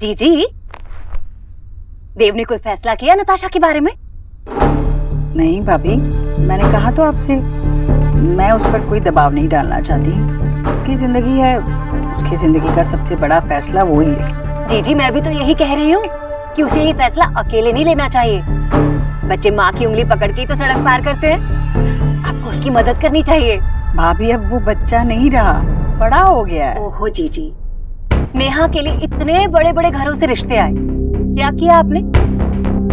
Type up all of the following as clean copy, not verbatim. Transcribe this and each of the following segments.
जी, देव ने कोई फैसला किया नताशा के बारे में? नहीं भाभी, मैंने कहा तो आपसे, मैं उस पर कोई दबाव नहीं डालना चाहती। उसकी जिंदगी है, उसकी जिंदगी का सबसे बड़ा फैसला वो ही ले। जी, मैं भी तो यही कह रही हूँ कि उसे ये फैसला अकेले नहीं लेना चाहिए। बच्चे माँ की उंगली पकड़ के तो सड़क पार करते हैं, आपको उसकी मदद करनी चाहिए। भाभी अब वो बच्चा नहीं रहा, बड़ा हो गया है। ओहो जी, नेहा के लिए इतने बड़े बड़े घरों से रिश्ते आए, क्या किया आपने?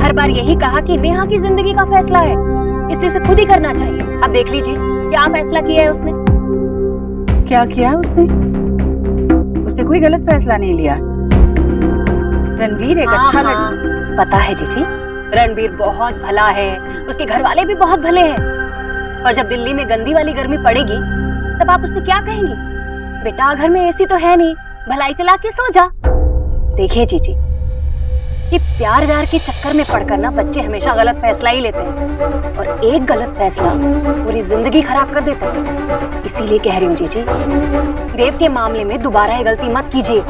हर बार यही कहा कि नेहा की जिंदगी का फैसला है, इसलिए उसे खुद ही करना चाहिए। अब देख लीजिए क्या फैसला किया है उसने। क्या किया उसने? उसने कोई गलत फैसला नहीं लिया। रणवीर एक अच्छा लड़का। पता है जीजी, रणवीर बहुत भला है, उसके घर वाले भी बहुत भले हैं। पर जब दिल्ली में गंदी वाली गर्मी पड़ेगी तब आप उससे क्या कहेंगी? बेटा घर में एसी तो है नहीं, भलाई चला के सो जा। देखिए जीजी, ये प्यार व्यार के चक्कर में पड़कर ना बच्चे हमेशा गलत फैसला ही लेते हैं, और एक गलत फैसला पूरी जिंदगी खराब कर देता है। इसीलिए कह रही हूँ जीजी, देव के मामले में दोबारा ये गलती मत कीजिए।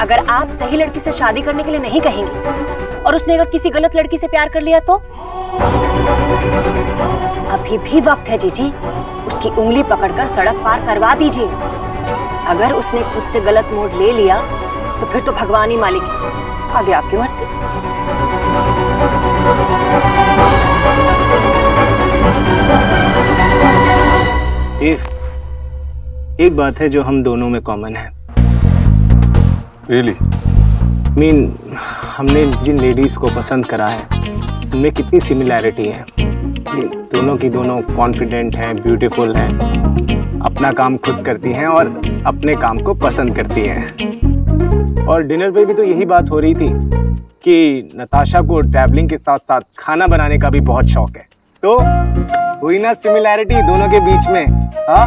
अगर आप सही लड़की से शादी करने के लिए नहीं कहेंगे और उसने अगर किसी गलत लड़की से प्यार कर लिया तो? अभी भी वक्त है जीजी, उसकी उंगली पकड़कर सड़क पार करवा दीजिए। अगर उसने खुद से गलत मोड़ ले लिया तो फिर तो भगवान ही मालिक है, आगे आपकी मर्जी। एक बात है जो हम दोनों में कॉमन है। Really? हमने जिन लेडीज को पसंद करा है उनमें कितनी सिमिलैरिटी है। ये दोनों की दोनों कॉन्फिडेंट हैं, ब्यूटीफुल हैं, अपना काम खुद करती हैं और अपने काम को पसंद करती हैं। और डिनर पे भी तो यही बात हो रही थी कि नताशा को ट्रैवलिंग के साथ साथ खाना बनाने का भी बहुत शौक है। तो हुई ना सिमिलैरिटी दोनों के बीच में? हाँ,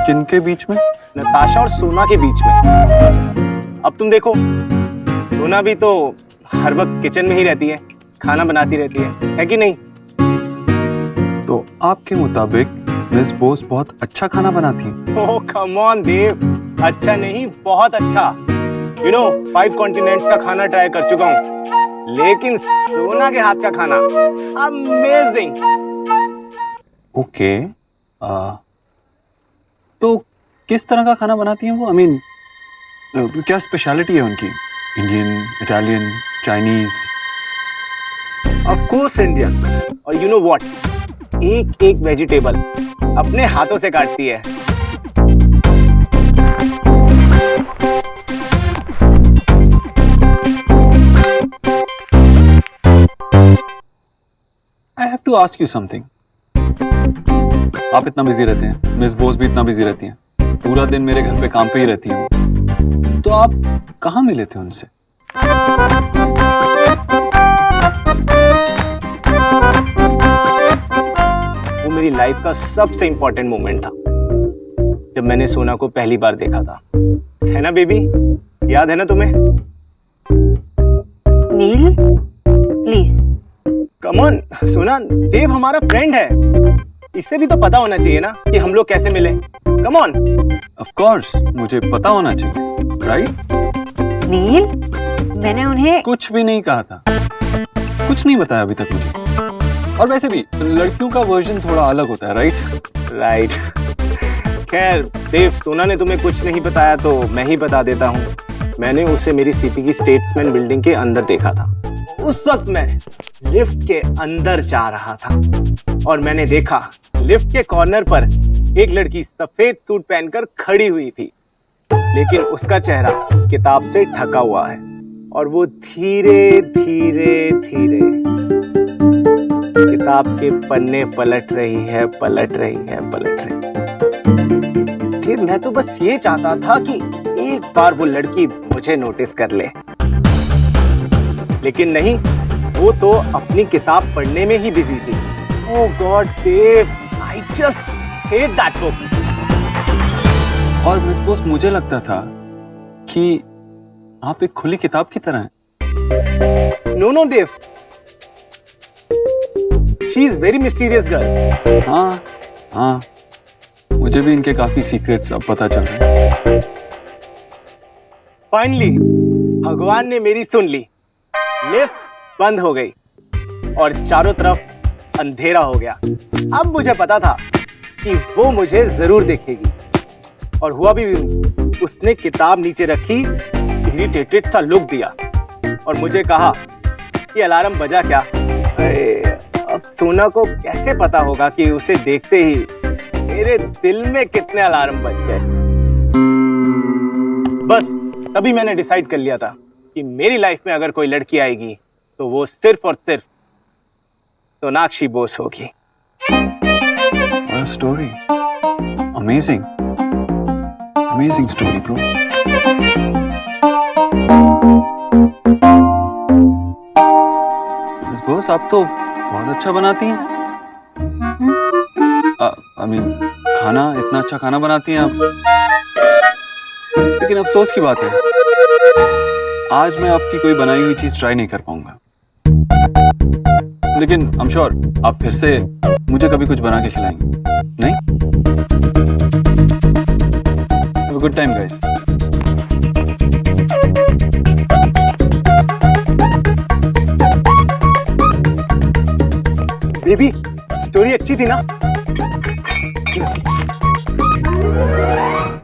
किनके बीच में? नताशा और सोना के बीच में। अब तुम देखो, सोना भी तो हर वक्त किचन में ही रहती है, खाना बनाती रहती है कि नहीं? तो आपके मुताबिक मिस बोस बहुत अच्छा खाना बनाती हैं? ओह कम ऑन देव, अच्छा नहीं बहुत अच्छा। 5 कॉन्टिनेंट्स का खाना ट्राई कर चुका हूँ, लेकिन सोना के हाथ का खाना अमेजिंग। ओके, तो किस तरह का खाना बनाती हैं वो? क्या स्पेशलिटी है उनकी? Indian, Italian, Chinese? Of course Indian. और यू नो व्हाट, एक एक वेजिटेबल अपने हाथों से काटती है। I have to ask you something. आप इतना बिजी रहते हैं, मिस बोस भी इतना बिजी रहती हैं, पूरा दिन मेरे घर पे काम पे ही रहती हैं, तो आप कहाँ मिले थे उनसे? वो मेरी लाइफ का सबसे इंपॉर्टेंट मोमेंट था जब मैंने सोना को पहली बार देखा था। है ना बेबी, याद है ना तुम्हें? नील प्लीज। कम ऑन सोना, देव हमारा फ्रेंड है, इससे भी तो पता होना चाहिए ना कि हम लोग कैसे मिले। Come on. ऑफ कोर्स मुझे पता होना चाहिए, राइट? नील, मैंने उन्हें कुछ भी नहीं कहा था, कुछ नहीं बताया अभी तक मुझे। और वैसे भी लड़कियों का वर्जन थोड़ा अलग होता है, राइट? खैर देव, सोना ने तुम्हें कुछ नहीं बताया तो मैं ही बता देता हूँ। मैंने उसे मेरी सीपी की स्टेट्समैन बिल्डिंग के अंदर देखा था। उस वक्त मैं लिफ्ट के अंदर जा रहा था और मैंने देखा लिफ्ट के कॉर्नर पर एक लड़की सफेद सूट पहनकर खड़ी हुई थी, लेकिन उसका चेहरा किताब से ढका हुआ है और वो धीरे धीरे धीरे किताब के पन्ने पलट रही है। फिर मैं तो बस ये चाहता था कि एक बार वो लड़की मुझे नोटिस कर ले, लेकिन नहीं, वो तो अपनी किताब पढ़ने में ही बिजी थी। Oh god Dev, I just hate that book. और मिस बोस, मुझे लगता था कि आप एक खुली किताब की तरह हैं। No Dev, she is very mysterious girl. हाँ, मुझे भी इनके काफी सीक्रेट्स अब पता चल रहे हैं। फाइनली भगवान ने मेरी सुन ली। लिफ्ट बंद हो गई और चारों तरफ अंधेरा हो गया। अब मुझे पता था कि वो मुझे जरूर देखेगी, और हुआ भी उसने किताब नीचे रखी, इरिटेटेड सा लुक दिया और मुझे कहा कि अलार्म बजा क्या। अरे अब सोना को कैसे पता होगा कि उसे देखते ही मेरे दिल में कितने अलार्म बज गए। बस तभी मैंने डिसाइड कर लिया था कि मेरी लाइफ में अगर कोई लड़की आएगी तो वो सिर्फ और सिर्फ सोनाक्षी बोस होगी। What a story. Amazing. Amazing story, bro. Miss Bose, आप तो बहुत अच्छा बनाती हैं। I mean, खाना इतना अच्छा खाना बनाती हैं आप। लेकिन अफसोस की बात है, आज मैं आपकी कोई बनाई हुई चीज ट्राई नहीं कर पाऊंगा। लेकिन I'm sure आप फिर से मुझे कभी कुछ बना के खिलाएंगे, नहीं? Have a good time, guys. Baby, story अच्छी थी ना?